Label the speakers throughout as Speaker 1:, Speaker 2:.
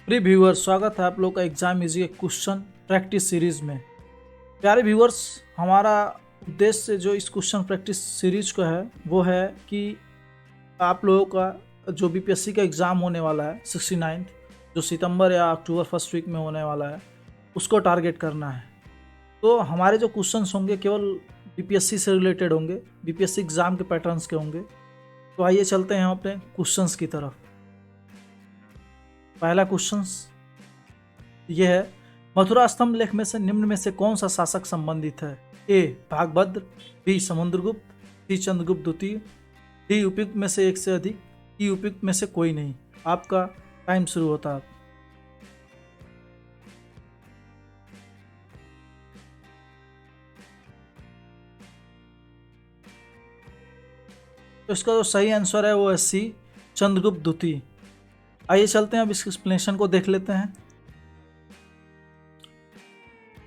Speaker 1: प्रिय व्यूअर्स, स्वागत है आप लोग का एग्जाम इजी एक क्वेश्चन प्रैक्टिस सीरीज में। प्यारे व्यूअर्स, हमारा उद्देश्य जो इस क्वेश्चन प्रैक्टिस सीरीज का है वो है कि आप लोगों का जो बीपीएससी का एग्ज़ाम होने वाला है 69th, जो सितंबर या अक्टूबर फर्स्ट वीक में होने वाला है, उसको टारगेट करना है। तो हमारे जो क्वेश्चंस होंगे केवल बीपीएससी से रिलेटेड होंगे, बीपीएससी एग्ज़ाम के पैटर्न्स के होंगे। तो आइए चलते हैं हम अपने क्वेश्चंस की तरफ। पहला क्वेश्चंस ये है, मथुरा स्तंभ लेख में से निम्न में से कौन सा शासक संबंधित है? ए भागभद्र, बी समुद्रगुप्त, सी चंद्रगुप्त द्वितीय, डी उपयुक्त में से एक से अधिक, ई उपयुक्त में से कोई नहीं। आपका टाइम शुरू होता है। तो इसका जो सही आंसर है वो है सी चंद्रगुप्त द्वितीय। आइए चलते हैं, अब इसके एक्सप्लेनेशन को देख लेते हैं।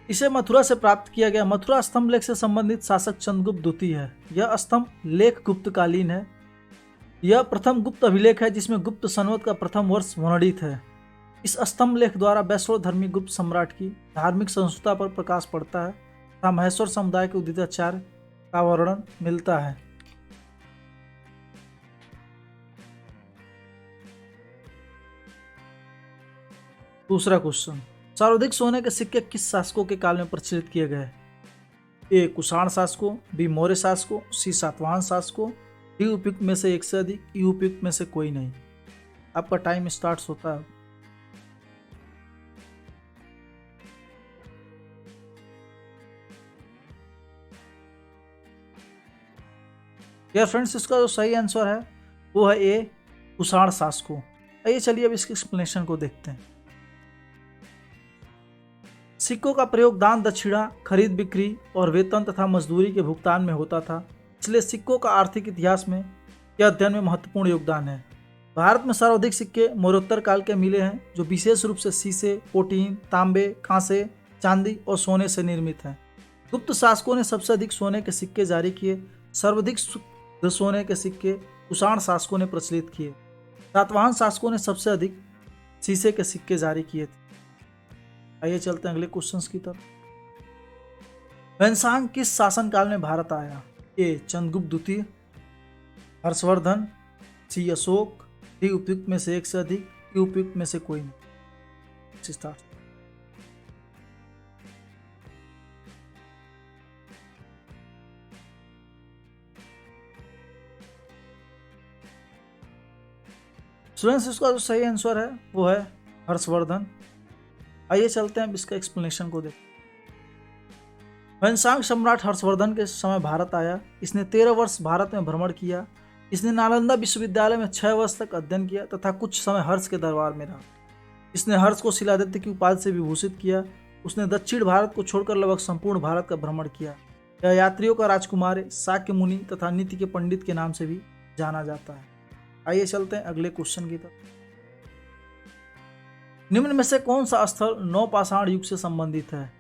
Speaker 1: इसे मथुरा से प्राप्त किया गया मथुरा स्तंभ लेख से संबंधित शासक चंद्रगुप्त द्वितीय है। यह स्तंभ लेख गुप्तकालीन है। यह प्रथम गुप्त अभिलेख है जिसमें गुप्त संवत का प्रथम वर्ष वर्णित है। इस स्तंभ लेख द्वारा वैष्णव धर्मी गुप्त सम्राट की धार्मिक संस्था पर प्रकाश पड़ता है तथा महेश्वर समुदाय के उदिताचार्य का वर्णन मिलता है। दूसरा क्वेश्चन, सर्वाधिक सोने के सिक्के किस शासकों के काल में प्रचलित किए गए? ए कुषाण शासकों, बी मौर्य शासकों, सी सातवाहन शासकों, डी उपयुक्त में से एक से अधिक, ई उपयुक्त में से कोई नहीं। आपका टाइम स्टार्ट होता है। यार फ्रेंड्स, इसका जो सही आंसर है वो है ए कुषाण शासकों। आइए चलिए अब इसके एक्सप्लेनेशन को देखते हैं। सिक्कों का प्रयोग दान दक्षिणा, खरीद बिक्री और वेतन तथा मजदूरी के भुगतान में होता था, इसलिए सिक्कों का आर्थिक इतिहास में यह अध्ययन में महत्वपूर्ण योगदान है। भारत में सर्वाधिक सिक्के मौर्योत्तर काल के मिले हैं जो विशेष रूप से शीशे, पोटीन, तांबे, कांसे, चांदी और सोने से निर्मित हैं। गुप्त शासकों ने सबसे अधिक सोने के सिक्के जारी किए। सर्वाधिक शुद्ध सोने के सिक्के कुषाण शासकों ने प्रचलित किए। सातवाहन शासकों ने सबसे अधिक शीशे के सिक्के जारी किए थे। आइए चलते हैं अगले क्वेश्चंस की तरफ। वैनसांग किस शासनकाल में भारत आया? ए चंद्रगुप्त द्वितीय, हर्षवर्धन, सी अशोक, डी उपयुक्त में से एक से अधिक, ई उपयुक्त में से कोई नहीं। स्टार्ट। स्टूडेंट्स, इसका जो सही आंसर है वो है हर्षवर्धन। आइए चलते हैं इसका एक्सप्लेनेशन को देखते हैं। वैनसांग सम्राट हर्षवर्धन के समय भारत आया। इसने 13 वर्ष भारत में भ्रमण किया। इसने नालंदा विश्वविद्यालय में 6 वर्ष तक अध्ययन किया तथा कुछ समय हर्ष के दरबार में रहा। इसने हर्ष को शिलादित्य की उपाधि से विभूषित किया। उसने दक्षिण भारत को छोड़कर लगभग संपूर्ण भारत का भ्रमण किया। यह यात्रियों का राजकुमार, शाक्य मुनि तथा नीति के पंडित के नाम से भी जाना जाता है। आइए चलते हैं अगले क्वेश्चन की तरफ। निम्न में से कौन सा स्थल नौपाषाण युग से संबंधित है?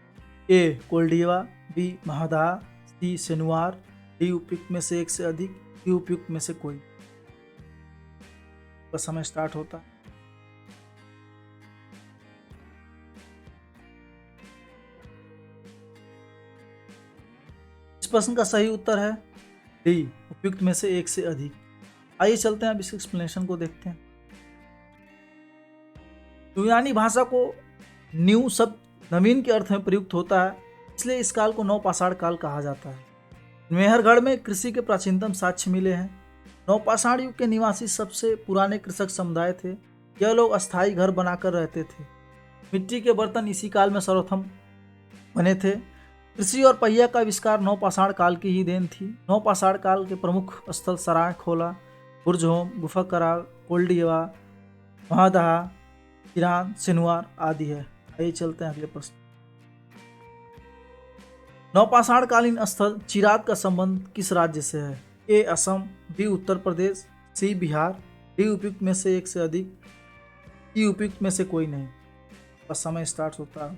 Speaker 1: ए कोल्डिवा, बी महादाह, सी सेनुआर, डी उपयुक्त में से एक से अधिक, ई उपयुक्त में से कोई। का समय स्टार्ट होता है। इस प्रश्न का सही उत्तर है डी उपयुक्त में से एक से अधिक। आइए चलते हैं अब इसके एक्सप्लेनेशन को देखते हैं। यूनानी भाषा को न्यू शब्द नवीन के अर्थ में प्रयुक्त होता है, इसलिए इस काल को नवपाषाण काल कहा जाता है। मेहरगढ़ में कृषि के प्राचीनतम साक्ष्य मिले हैं। नवपाषाण युग के निवासी सबसे पुराने कृषक समुदाय थे। यह लोग अस्थायी घर बनाकर रहते थे। मिट्टी के बर्तन इसी काल में सर्वप्रथम बने थे। कृषि और पहिया का आविष्कार नवपाषाण काल की ही देन थी। नवपाषाण काल के प्रमुख स्थल सराय खोला, बुर्जहोम, गुफा कराल, कोल्डिवा, महादाह, ईरान, सिनुआर आदि है। आइए चलते हैं अगले प्रश्न। नवपाषाण कालीन स्थल चिरात का संबंध किस राज्य से है? ए असम, बी उत्तर प्रदेश, सी बिहार, डी उपयुक्त में से एक से अधिक, ई उपयुक्त में से कोई नहीं। बस समय स्टार्ट होता है।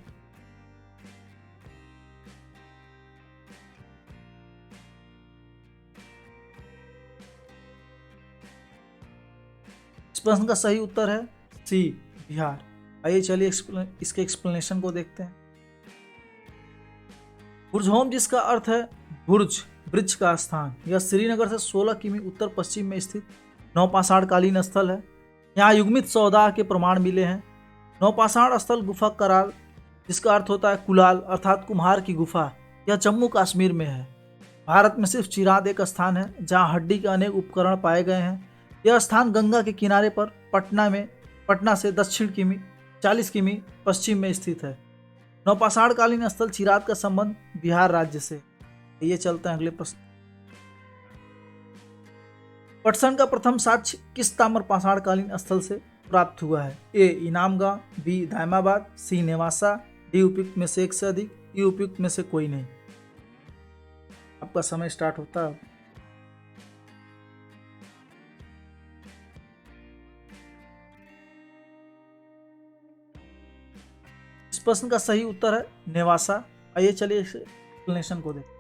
Speaker 1: इस प्रश्न का सही उत्तर है सी बिहार। आइए चलिए इसके एक्सप्लेनेशन को देखते हैं। बुर्जहोम, जिसका अर्थ है बुर्ज, ब्रिज का स्थान, यह श्रीनगर से 16 किमी उत्तर पश्चिम में स्थित नौपाषाण कालीन स्थल है। यहाँ युग्मित 14 के प्रमाण मिले हैं। नौपाषाण स्थल गुफा कराल, जिसका अर्थ होता है कुलाल अर्थात कुम्हार की गुफा, यह जम्मू कश्मीर में है। भारत में सिर्फ चिराद एक स्थान है जहाँ हड्डी के अनेक उपकरण पाए गए हैं। यह स्थान गंगा के किनारे पर पटना से दक्षिण किमी 40 किमी पश्चिम में स्थित है। नौपाषाण कालीन स्थल चिराद का संबंध बिहार राज्य से। ये चलते हैं अगले प्रश्न। पटसन का प्रथम साक्ष्य किस ताम्र पाषाण कालीन स्थल से प्राप्त हुआ है? ए इनामगांव, बी दायमाबाद, सी नेवासा, डी उपयुक्त में से एक से अधिक, ई उपयुक्त में से कोई नहीं। आपका समय स्टार्ट होता है। इस प्रश्न का सही उत्तर है नेवासा। आइए चलिए एक्सप्लेनेशन को देखते हैं।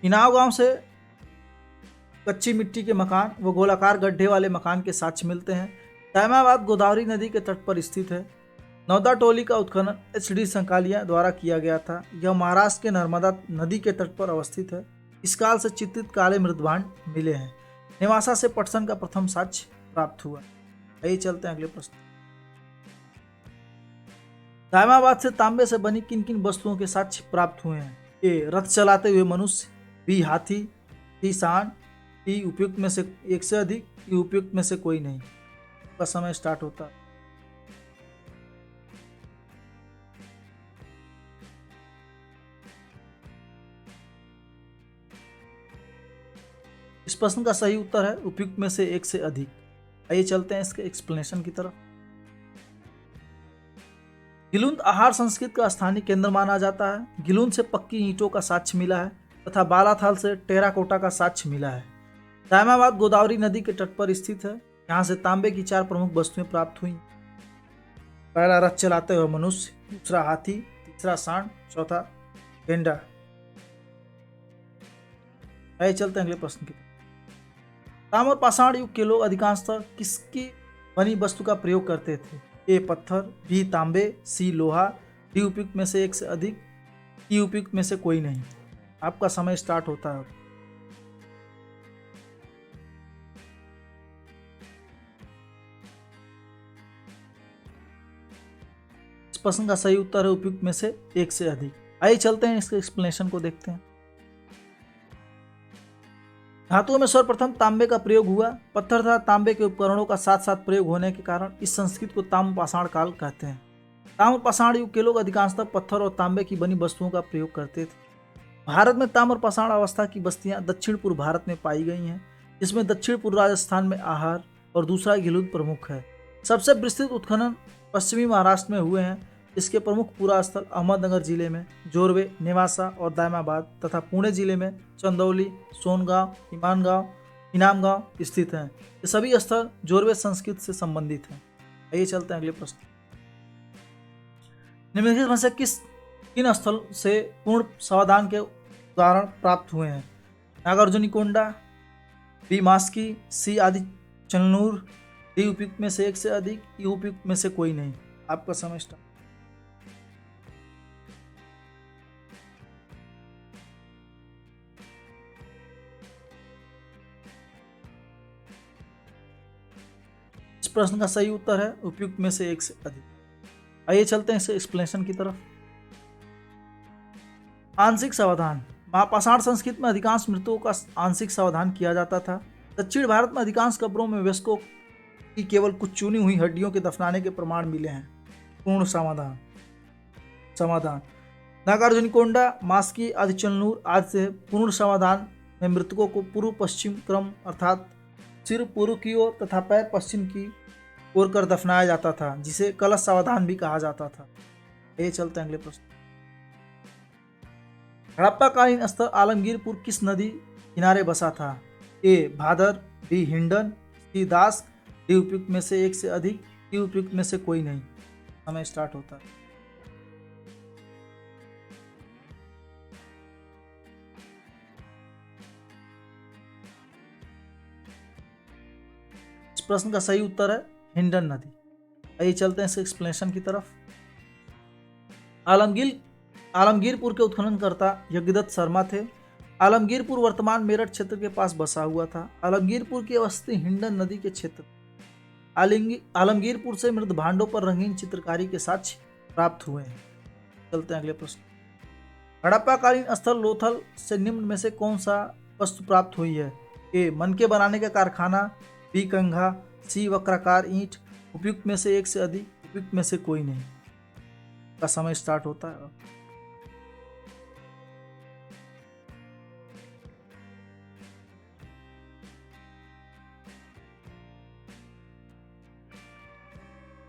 Speaker 1: इनाव गांव से कच्ची मिट्टी के मकान व गोलाकार गड्ढे वाले मकान के साक्ष्य मिलते हैं। दायमाबाद गोदावरी नदी के तट पर स्थित है। नौदा टोली का उत्खनन HD संकालिया द्वारा किया गया था। यह महाराष्ट्र के नर्मदा नदी के तट पर अवस्थित है। इस काल से चित्रित काले मृदभांड मिले हैं। नेवासा से पटसन का प्रथम साक्ष्य प्राप्त हुआ। आइए चलते हैं अगले प्रश्न। दायमाबाद से तांबे से बनी किन किन वस्तुओं के साक्ष्य प्राप्त हुए हैं? ए रथ चलाते हुए मनुष्य, बी हाथी, सी सांड, डी उपयुक्त में से एक से अधिक, ई उपयुक्त में से कोई नहीं। का समय स्टार्ट होता है। इस प्रश्न का सही उत्तर है उपयुक्त में से एक से अधिक। आइए चलते हैं इसके एक्सप्लेनेशन की तरफ। गिलुंद आहार संस्कृति का स्थानीय केंद्र माना जाता है। गिलुंद से पक्की ईंटों का साक्ष्य मिला है तथा बालाथाल से टेराकोटा का साक्ष्य मिला है। दायमाबाद गोदावरी नदी के तट पर स्थित है। यहाँ से तांबे की 4 प्रमुख वस्तुएं प्राप्त हुई। पहला रथ चलाते हुए मनुष्य, दूसरा हाथी, तीसरा सांड, चौथा गेंडा। आइए चलते हैं अगले प्रश्न की तरफ। ताम्र पाषाण युग के लोग अधिकांशतः किसकी बनी वस्तु का प्रयोग करते थे? ए पत्थर, बी तांबे, सी लोहा, डी उपयुक्त में से एक से अधिक, ई उपयुक्त में से कोई नहीं। आपका समय स्टार्ट होता है। इस प्रश्न का सही उत्तर है उपयुक्त में से एक से अधिक। आइए चलते हैं इसके एक्सप्लेनेशन को देखते हैं। धातुओं में सर्वप्रथम तांबे का प्रयोग हुआ। पत्थर तथा तांबे के उपकरणों का साथ साथ प्रयोग होने के कारण इस संस्कृति को ताम्र पाषाण काल कहते हैं। ताम्र पाषाण युग के लोग अधिकांशतः पत्थर और तांबे की बनी वस्तुओं का प्रयोग करते थे। भारत में ताम्र पाषाण अवस्था की बस्तियां दक्षिण पूर्व भारत में पाई गई हैं, जिसमें दक्षिण पूर्व राजस्थान में आहार और दूसरा गिलुंद प्रमुख है। सबसे विस्तृत उत्खनन पश्चिमी महाराष्ट्र में हुए हैं। इसके प्रमुख पुरा स्थल अहमदनगर जिले में जोरवे, नेवासा और दायमाबाद तथा पुणे जिले में चंदौली, सोनगांव, इनामगांव स्थित हैं। ये सभी स्थल जोरवे संस्कृति से संबंधित हैं। आइए चलते हैं अगले प्रश्न। निम्नलिखित में से किन स्थल से पूर्ण समाधान के उदाहरण प्राप्त हुए हैं? नागार्जुनिकोंडा, बी मास्की, सी आदि चलनूर, डी उपयुक्त में से एक से अधिक, ई उपयुक्त में से कोई नहीं। आपका समय स्टार्ट। इस प्रश्न का सही उत्तर है उपयुक्त में से एक से अधिक। आइए चलते हैं इस एक्सप्लेनेशन की तरफ। आंशिक समाधान। महापाषाण संस्कृति में अधिकांश मृतकों का आंशिक समाधान किया जाता था। दक्षिण भारत में अधिकांश कब्रों में वयस्कों की केवल कुछ चुनी हुई हड्डियों के दफनाने के प्रमाण मिले हैं। पूर्ण समाधान नागार्जुनिकोंडा, मास्की, आदिचलनूर आदि से पूर्ण समाधान में मृतकों को पूर्व पश्चिम क्रम अर्थात सिर पूर्व की ओर तथा पैर पश्चिम की ओर कर दफनाया जाता था, जिसे कलश समाधान भी कहा जाता था। ये चलते हैं अगले प्रश्न। हड़प्पाकालीन स्थल आलमगीरपुर किस नदी किनारे बसा था? ए भादर, बी हिंडन, सी दास, डी उपयुक्त में से एक से अधिक, ई उपयुक्त में से कोई नहीं। समय स्टार्ट होता है। इस प्रश्न का सही उत्तर है हिंडन नदी। आइए चलते हैं इसके एक्सप्लेनेशन की तरफ। आलमगीरपुर के उत्खननकर्ता यज्ञदत्त शर्मा थे। आलमगीरपुर वर्तमान मेरठ क्षेत्र के पास बसा हुआ था। आलमगीरपुर की अवस्थी हिंडन नदी के क्षेत्र। आलमगीरपुर से मृत भांडों पर रंगीन चित्रकारी के साक्ष्य प्राप्त हुए हैं। चलते हैं अगले प्रश्न। हड़प्पाकालीन स्थल लोथल से निम्न में से कौन सा वस्तु प्राप्त हुई है? ए मनके बनाने का कारखाना, बी कंघा, सी वक्राकार ईंट। उपयुक्त में से एक से अधिक, उपयुक्त में से कोई नहीं। का समय स्टार्ट होता है।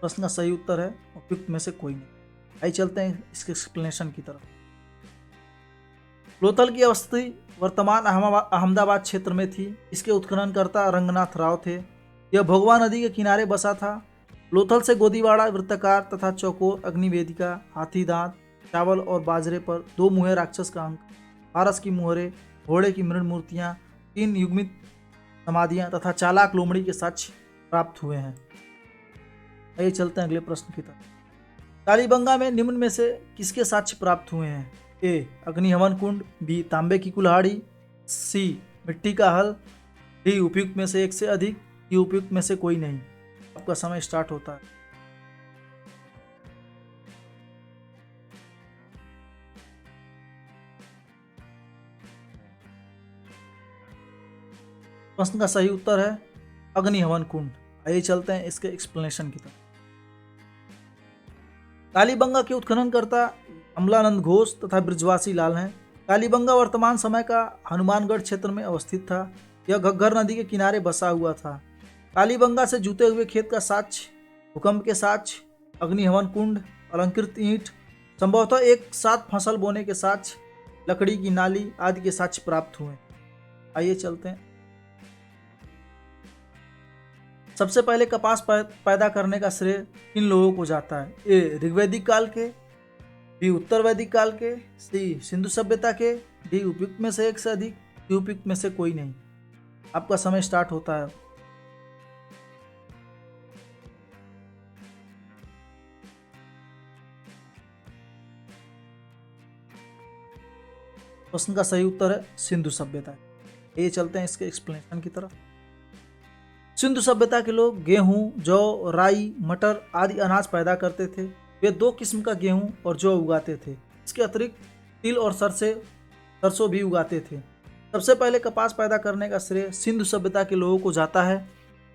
Speaker 1: प्रश्न का सही उत्तर है उपयुक्त में से कोई नहीं। आइए चलते हैं इसके एक्सप्लेनेशन की तरफ। लोथल की अवस्थी वर्तमान अहमदाबाद क्षेत्र में थी। इसके उत्खननकर्ता रंगनाथ राव थे। यह भोगवा नदी के किनारे बसा था। लोथल से गोदीवाड़ा वृत्ताकार तथा चौकोर अग्निवेदिका, हाथी दांत, चावल और बाजरे पर 2 मुहे राक्षस का अंक, पारस की मुहरें, घोड़े की मृण मूर्तियाँ, 3 युग्मित समाधियाँ तथा चालाक लोमड़ी के साक्ष्य प्राप्त हुए हैं। आइए चलते हैं अगले प्रश्न की तरफ। कालीबंगा में निम्न में से किसके साक्ष्य प्राप्त हुए हैं? ए अग्निहवन कुंड, बी तांबे की कुल्हाड़ी, सी मिट्टी का हल, डी उपयुक्त में से एक से अधिक, डी उपयुक्त में से कोई नहीं। आपका समय स्टार्ट होता है। प्रश्न का सही उत्तर है अग्निहवन कुंड। आइए चलते हैं इसके एक्सप्लेनेशन की तरफ। कालीबंगा के उत्खननकर्ता अमलानंद घोष तथा ब्रजवासी लाल हैं। कालीबंगा वर्तमान समय का हनुमानगढ़ क्षेत्र में अवस्थित था। यह घग्गर नदी के किनारे बसा हुआ था। कालीबंगा से जुते हुए खेत का साक्ष्य, भूकंप के साक्ष्य, अग्निहवन कुंड, अलंकृत ईंट, संभवतः एक साथ फसल बोने के साक्ष्य, लकड़ी की नाली आदि के साक्ष्य प्राप्त हुए। आइए चलते हैं। सबसे पहले कपास पैदा करने का श्रेय किन लोगों को जाता है? ए ऋग्वैदिक काल के, बी उत्तर वैदिक काल के, सी सिंधु सभ्यता के, डी उपयुक्त में से एक से अधिक, डी उपयुक्त में से कोई नहीं। आपका समय स्टार्ट होता है। प्रश्न का सही उत्तर है सिंधु सभ्यता। ये चलते हैं इसके एक्सप्लेनेशन की तरफ। सिंधु सभ्यता के लोग गेहूं, जौ, राई, मटर आदि अनाज पैदा करते थे। वे 2 किस्म का गेहूं और जौ उगाते थे। इसके अतिरिक्त तिल और सरसों भी उगाते थे। सबसे पहले कपास पैदा करने का श्रेय सिंधु सभ्यता के लोगों को जाता है।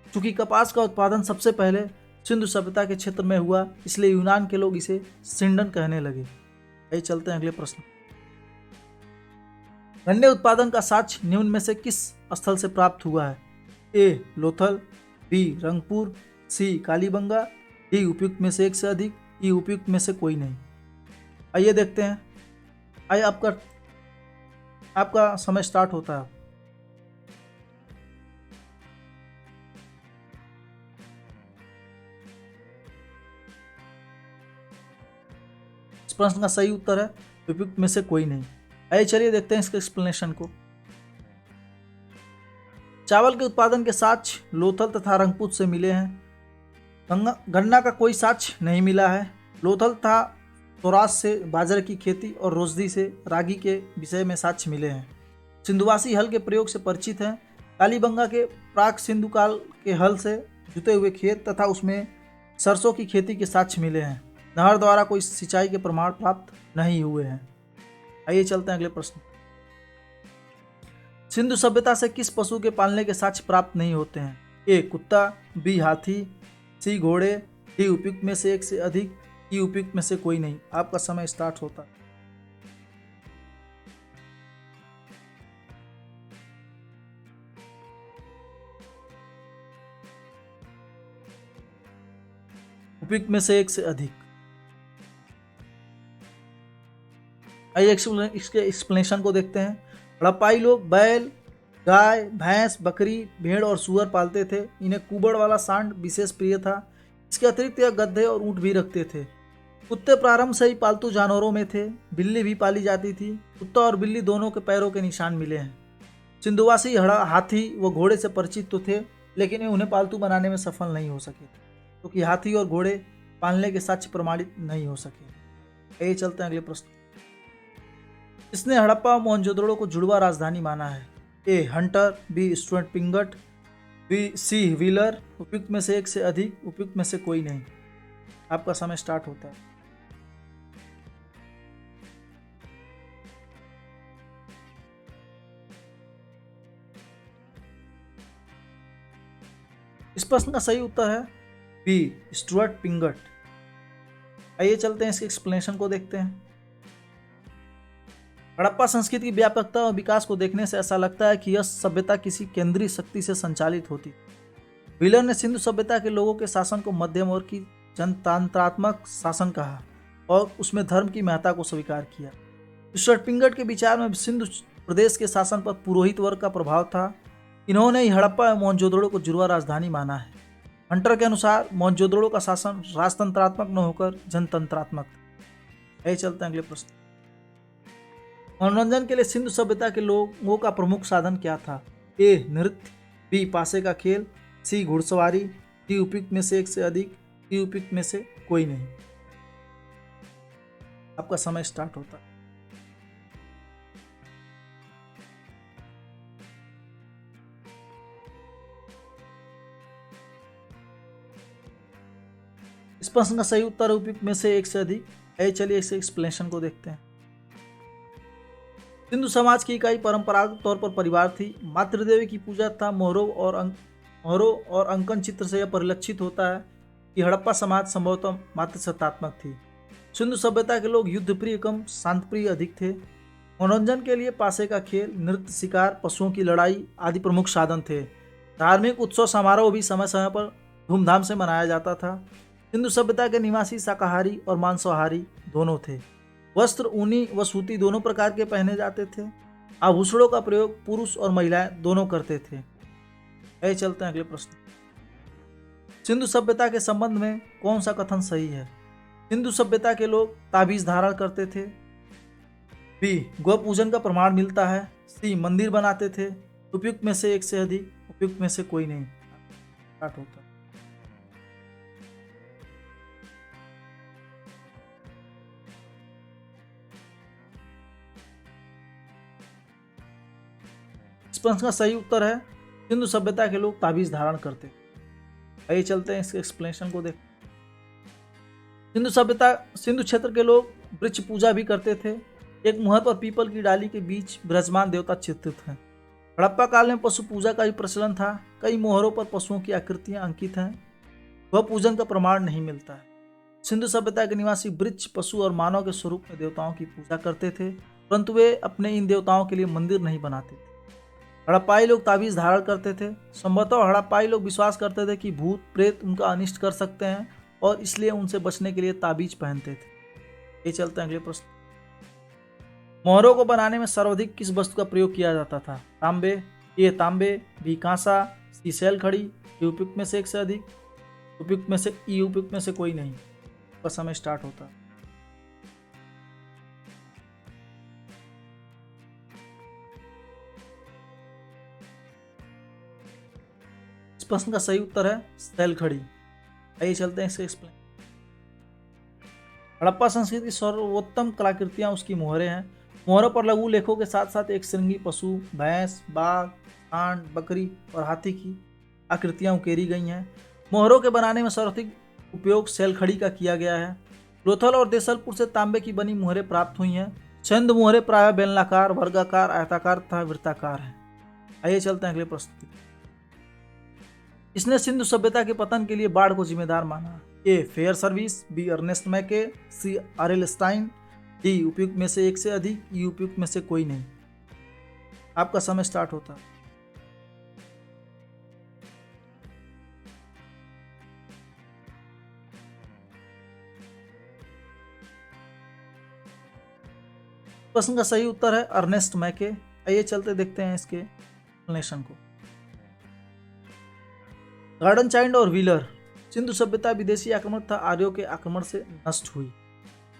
Speaker 1: चूंकि कपास का उत्पादन सबसे पहले सिंधु सभ्यता के क्षेत्र में हुआ, इसलिए यूनान के लोग इसे सिंडन कहने लगे। आइए चलते हैं अगले प्रश्न। गन्ने उत्पादन का साक्ष्य निम्न में से किस स्थल से प्राप्त हुआ है? ए लोथल, बी रंगपुर, सी कालीबंगा, डी उपयुक्त में से एक से अधिक, ई उपयुक्त में से कोई नहीं। आइए देखते हैं। आइए आपका समय स्टार्ट होता है। इस प्रश्न का सही उत्तर है उपयुक्त में से कोई नहीं। आइए चलिए देखते हैं इसके एक्सप्लेनेशन को। चावल के उत्पादन के साक्ष्य लोथल तथा रंगपुर से मिले हैं। गन्ना का कोई साक्ष्य नहीं मिला है। लोथल तथा सौराष्ट्र से बाजरे की खेती और रोजदी से रागी के विषय में साक्ष्य मिले हैं। सिंधुवासी हल के प्रयोग से परिचित हैं। कालीबंगा के प्राक सिंधु काल के हल से जुते हुए खेत तथा उसमें सरसों की खेती के साक्ष्य मिले हैं। नहर द्वारा कोई सिंचाई के प्रमाण प्राप्त नहीं हुए हैं। आइए चलते हैं अगले प्रश्न। सिंधु सभ्यता से किस पशु के पालने के साक्ष्य प्राप्त नहीं होते हैं? ए कुत्ता, बी हाथी, सी घोड़े, डी उपयुक्त में से एक से अधिक, ई उपयुक्त में से कोई नहीं। आपका समय स्टार्ट होता है। उपयुक्त में से एक से अधिक। आइए इसके एक्सप्लेनेशन को देखते हैं। हड़प्पाई लोग बैल, गाय, भैंस, बकरी, भेड़ और सुअर पालते थे। इन्हें कुबड़ वाला सांड विशेष प्रिय था। इसके अतिरिक्त यह गधे और ऊंट भी रखते थे। कुत्ते प्रारंभ से ही पालतू जानवरों में थे। बिल्ली भी पाली जाती थी। कुत्ता और बिल्ली दोनों के पैरों के निशान मिले हैं। सिंधुवासी हाथी व घोड़े से परिचित तो थे, लेकिन उन्हें पालतू बनाने में सफल नहीं हो सके। क्योंकि हाथी और घोड़े पालने के साक्ष्य प्रमाणित नहीं हो सके। आइए चलते हैं अगले प्रश्न। इसने हड़प्पा और मोहनजोदड़ो को जुड़वा राजधानी माना है? A Hunter, B Stuart Piggott, B C Wheeler. उपयुक्त में से एक से अधिक, उपयुक्त में से कोई नहीं। आपका समय स्टार्ट होता है। इस प्रश्न का सही उत्तर है बी स्टुअर्ट पिंगट। आइए चलते हैं इसके एक्सप्लेनेशन को देखते हैं। हड़प्पा संस्कृति की व्यापकता और विकास को देखने से ऐसा लगता है कि यह सभ्यता किसी केंद्रीय शक्ति से संचालित होती। व्हीलर ने सिंधु सभ्यता के लोगों के शासन को मध्यम वर्ग की जनतांत्रात्मक शासन कहा और उसमें धर्म की महत्ता को स्वीकार किया। स्टुअर्ट पिंगट के विचार में सिंधु प्रदेश के शासन पर पुरोहित वर्ग का प्रभाव था। इन्होंने ही हड़प्पा और मोहनजोदड़ो को जुड़वा राजधानी माना है। हंटर के अनुसार मोहनजोदड़ो का शासन राजतंत्रात्मक न होकर जनतंत्रात्मक था। यही चलते हैं अगले प्रश्न। मनोरंजन के लिए सिंधु सभ्यता के लोगों का प्रमुख साधन क्या था? ए नृत्य, बी पासे का खेल, सी घुड़सवारी, डी उपयुक्त में से एक से अधिक, डी उपयुक्त में से कोई नहीं। आपका समय स्टार्ट होता है। इस प्रश्न का सही उत्तर है उपयुक्त में से एक से अधिक। चलिए इस एक्सप्लेनेशन को देखते हैं। सिंधु समाज की इकाई परंपरागत तौर पर परिवार थी। मातृदेवी की पूजा तथा मोहरों और अंकन चित्र से यह परिलक्षित होता है कि हड़प्पा समाज संभवतः मातृसत्तात्मक थी। सिंधु सभ्यता के लोग युद्धप्रिय एवं शांतप्रिय अधिक थे। मनोरंजन के लिए पासे का खेल, नृत्य, शिकार, पशुओं की लड़ाई आदि प्रमुख साधन थे। धार्मिक उत्सव समारोह भी समय समय पर धूमधाम से मनाया जाता था। सिंधु सभ्यता के निवासी शाकाहारी और मांसाहारी दोनों थे। वस्त्र ऊनी व सूती दोनों प्रकार के पहने जाते थे। आभूषणों का प्रयोग पुरुष और महिलाएं दोनों करते थे। आइए चलते हैं अगले प्रश्न। सिंधु सभ्यता के संबंध में कौन सा कथन सही है? सिंधु सभ्यता के लोग ताबीज धारण करते थे। बी गौ पूजन का प्रमाण मिलता है। सी मंदिर बनाते थे। उपयुक्त में से एक से अधिक, उपयुक्त में से कोई नहीं। स्टार्ट होता है। इस प्रश्न का सही उत्तर है सिंधु सभ्यता के लोग ताबीज धारण करते। आइए चलते हैं इसके एक्सप्लेनेशन को देख। सिंधु क्षेत्र के लोग वृक्ष पूजा भी करते थे। एक मुहर पर पीपल की डाली के बीच विराजमान देवता चित्रित हैं। हड़प्पा काल में पशु पूजा का भी प्रचलन था। कई मोहरों पर पशुओं की आकृतियां अंकित हैं। वह पूजन का प्रमाण नहीं मिलता है। सिंधु सभ्यता के निवासी वृक्ष, पशु और मानव के स्वरूप में देवताओं की पूजा करते थे, परंतु वे अपने इन देवताओं के लिए मंदिर नहीं बनाते थे। हड़प्पाई लोग ताबीज धारण करते थे। संभवतः हड़प्पाई लोग विश्वास करते थे कि भूत प्रेत उनका अनिष्ट कर सकते हैं और इसलिए उनसे बचने के लिए ताबीज पहनते थे। ये चलते हैं अगले प्रश्न। मोहरों को बनाने में सर्वाधिक किस वस्तु का प्रयोग किया जाता था? तांबे, ए तांबे, बी कांसा, सी सैल खड़ी। डी उपयुक्त में से एक से अधिक, उपयुक्त में से ई उपयुक्त में से कोई नहीं। का समय स्टार्ट होता है। इस प्रश्न का सही उत्तर है सैल खड़ी। आइए चलते हैं इसके एक्सप्लेन। हड़प्पा संस्कृति की सर्वोत्तम कलाकृतियां उसकी मोहरें हैं। मोहरों पर लघु लेखों के साथ साथ एक श्रृंगी पशु, भैंस, बाघ, सांड, बकरी और हाथी की आकृतियां उकेरी गई हैं। मोहरों के बनाने में सर्वाधिक उपयोग सैलखड़ी का किया गया है। लोथल और देसलपुर से तांबे की बनी मोहरें प्राप्त हुई हैं। चंद मोहरें प्रायः बेलनाकार, वर्गाकार, आयताकार तथा वृत्ताकार हैं। आइए चलते हैं अगले प्रश्न। इसने सिंधु सभ्यता के पतन के लिए बाढ़ को जिम्मेदार माना। A Fairservis, B Ernest Mackay, C RL Stine, D उपयुक्त में से एक से अधिक, ई उपयुक्त में से कोई नहीं। आपका समय स्टार्ट होता है। प्रश्न का सही उत्तर है अर्नेस्ट मैके। आइए चलते देखते हैं इसके एक्सप्लेनेशन को। गार्डन चाइल्ड और व्हीलर। सिंधु सभ्यता विदेशी आक्रमण तथा आर्यों के आक्रमण से नष्ट हुई।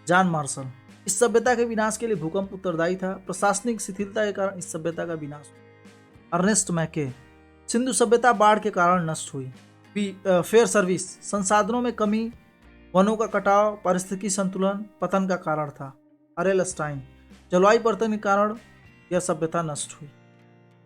Speaker 1: John Marshall. इस सभ्यता के विनाश के लिए भूकंप उत्तरदायी था। प्रशासनिक शिथिलता के कारण इस सभ्यता का विनाश हुआ। अर्नेस्ट मैके। सिंधु सभ्यता बाढ़ के कारण नष्ट हुई। फेयर सर्विस, संसाधनों में कमी, वनों का कटाव, पारिस्थितिकी संतुलन पतन का कारण था। आर एल स्टाइन, जलवायु परिवर्तन के कारण यह सभ्यता नष्ट हुई।